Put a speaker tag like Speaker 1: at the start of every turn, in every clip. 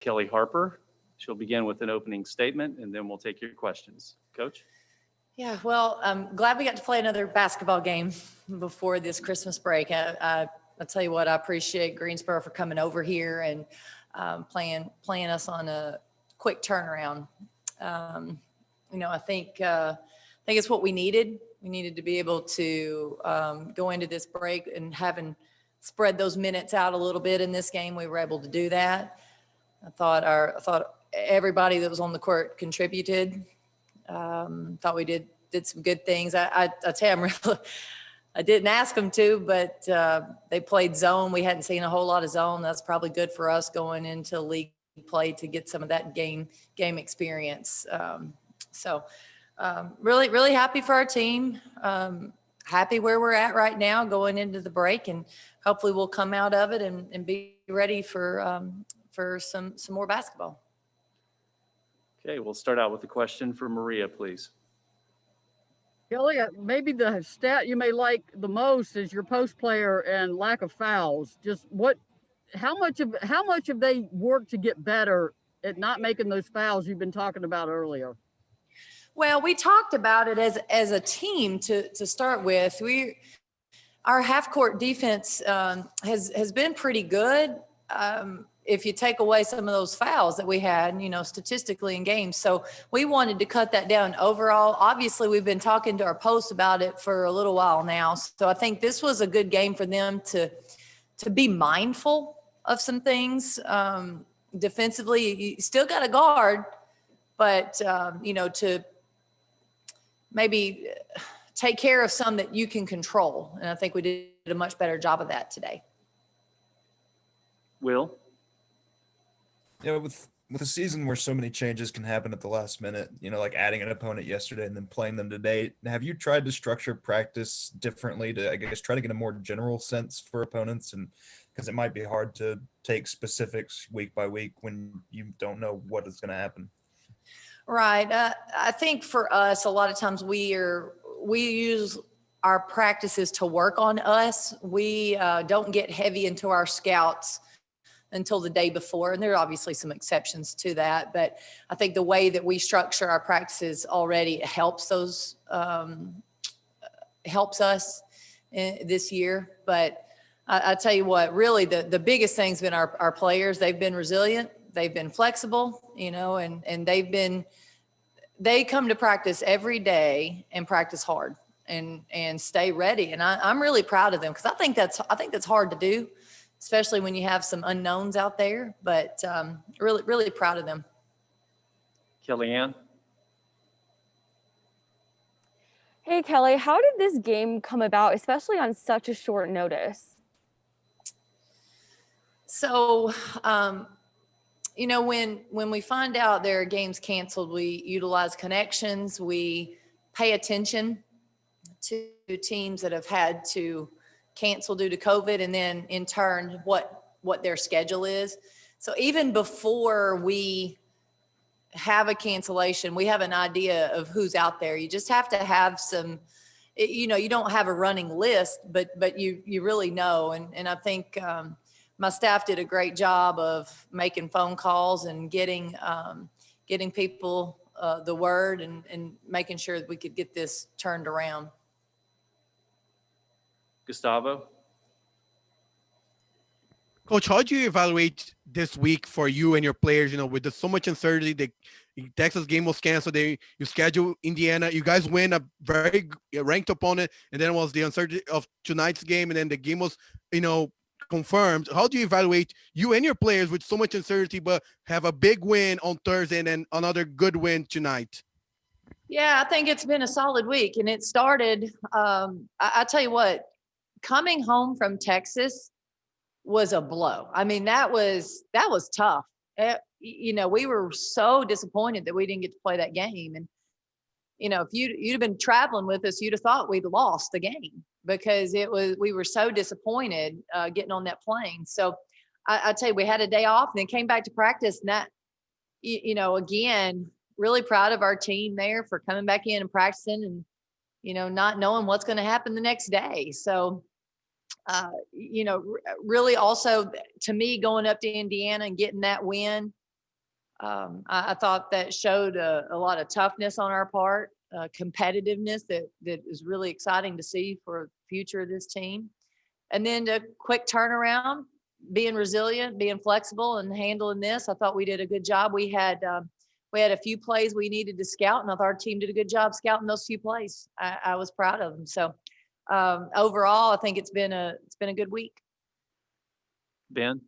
Speaker 1: Kellie Harper. She'll begin with an opening statement, and then we'll take your questions. Coach?
Speaker 2: Yeah, well, I'm glad we got to play another basketball game before this Christmas break. I'll tell you what, I appreciate Greensboro for coming over here and playing us on a quick turnaround. I think it's what we needed. We needed to be able to go into this break, and having spread those minutes out a little bit in this game, we were able to do that. I thought everybody that was on the court contributed. Thought we did some good things. I tell you, I didn't ask them to, but they played zone. We hadn't seen a whole lot of zone. That's probably good for us going into league play to get some of that game experience. Really, really happy for our team. Happy where we're at right now going into the break, and hopefully we'll come out of it and be ready for some more basketball.
Speaker 1: Okay, we'll start out with a question for Maria, please.
Speaker 3: Kellie, maybe the stat you may like the most is your post player and lack of fouls. How much have they worked to get better at not making those fouls you've been talking about earlier?
Speaker 2: Well, we talked about it as a team to start with. Our half court defense has been pretty good. If you take away some of those fouls that we had, statistically in games. So we wanted to cut that down overall. Obviously, we've been talking to our posts about it for a little while now. So I think this was a good game for them to be mindful of some things. Defensively, you still got to guard, but, to maybe take care of some that you can control. And I think we did a much better job of that today.
Speaker 1: Will?
Speaker 4: Yeah, with a season where so many changes can happen at the last minute, like adding an opponent yesterday and then playing them today, have you tried to structure practice differently to, I guess, try to get a more general sense for opponents? And because it might be hard to take specifics week by week when you don't know what is going to happen.
Speaker 2: Right. I think for us, a lot of times we use our practices to work on us. We don't get heavy into our scouts until the day before. And there are obviously some exceptions to that, but I think the way that we structure our practices already helps us this year. But I tell you what, really the biggest thing's been our players. They've been resilient. They've been flexible, and they come to practice every day and practice hard and stay ready. And I'm really proud of them, because I think that's hard to do, especially when you have some unknowns out there, but really, really proud of them.
Speaker 1: Kellyanne?
Speaker 5: Hey, Kellie, how did this game come about, especially on such a short notice?
Speaker 2: So, when we find out there are games canceled, we utilize connections. We pay attention to teams that have had to cancel due to COVID, and then in turn what their schedule is. So even before we have a cancellation, we have an idea of who's out there. You just have to have some, you don't have a running list, but you really know. And I think my staff did a great job of making phone calls and getting people the word and making sure that we could get this turned around.
Speaker 1: Gustavo?
Speaker 6: Coach, how do you evaluate this week for you and your players? With so much uncertainty, the Texas game was canceled. You schedule Indiana. You guys win a very ranked opponent, and then it was the uncertainty of tonight's game, and then the game was, confirmed. How do you evaluate you and your players with so much uncertainty, but have a big win on Thursday and then another good win tonight?
Speaker 2: Yeah, I think it's been a solid week, and it started. I tell you what, coming home from Texas was a blow. I mean, that was tough. We were so disappointed that we didn't get to play that game. And, if you'd have been traveling with us, you'd have thought we'd lost the game, because we were so disappointed getting on that plane. So I tell you, we had a day off and then came back to practice, and that, again, really proud of our team there for coming back in and practicing and, not knowing what's going to happen the next day. So, really also to me, going up to Indiana and getting that win, I thought that showed a lot of toughness on our part, competitiveness that is really exciting to see for the future of this team. And then the quick turnaround, being resilient, being flexible, and handling this. I thought we did a good job. We had a few plays we needed to scout, and I thought our team did a good job scouting those few plays. I was proud of them. So overall, I think it's been a good week.
Speaker 1: Ben?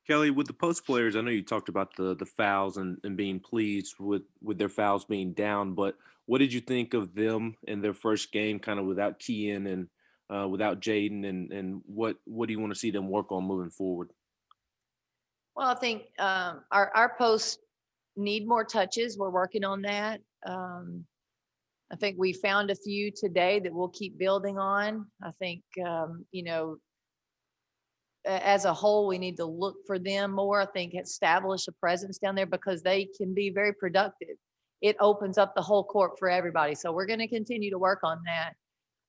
Speaker 7: Kelly, with the post players, I know you talked about the fouls and being pleased with their fouls being down, but what did you think of them in their first game, kind of without Kean and without Jaden, and what do you want to see them work on moving forward?
Speaker 2: Well, I think our posts need more touches. We're working on that. I think we found a few today that we'll keep building on. I think, as a whole, we need to look for them more. I think establish a presence down there because they can be very productive. It opens up the whole court for everybody. So we're going to continue to work on that.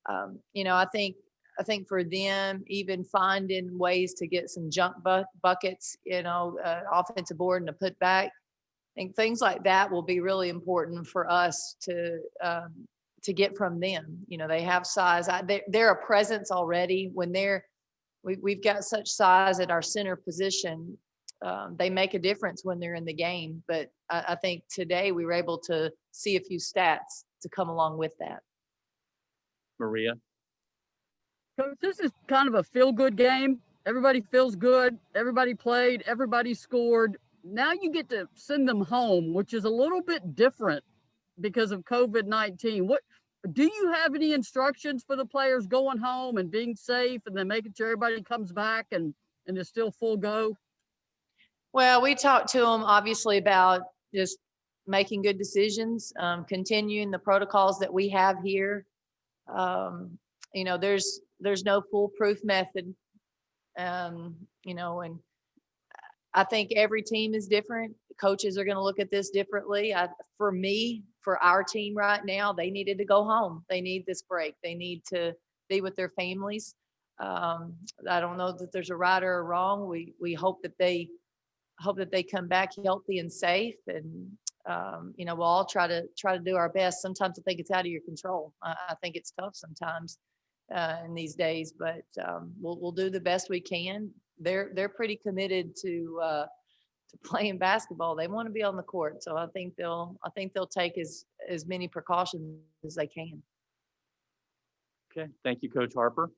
Speaker 2: I think for them, even finding ways to get some junk buckets, offensive board and a putback, I think things like that will be really important for us to get from them. They have size. They're a presence already. When we've got such size at our center position, they make a difference when they're in the game. But I think today we were able to see a few stats to come along with that.
Speaker 1: Maria?
Speaker 3: Coach, this is kind of a feel-good game. Everybody feels good. Everybody played. Everybody scored. Now you get to send them home, which is a little bit different because of COVID-19. What do you have any instructions for the players going home and being safe and then making sure everybody comes back and is still full go?
Speaker 2: Well, we talked to them obviously about just making good decisions, continuing the protocols that we have here. There's no foolproof method, and I think every team is different. Coaches are going to look at this differently. For our team right now, they needed to go home. They need this break. They need to be with their families. I don't know that there's a right or a wrong. We hope that they come back healthy and safe, and we'll all try to do our best. Sometimes I think it's out of your control. I think it's tough sometimes in these days, but we'll do the best we can. They're pretty committed to playing basketball. They want to be on the court, so I think they'll take as many precautions as they can.
Speaker 1: Okay, thank you, Coach Harper.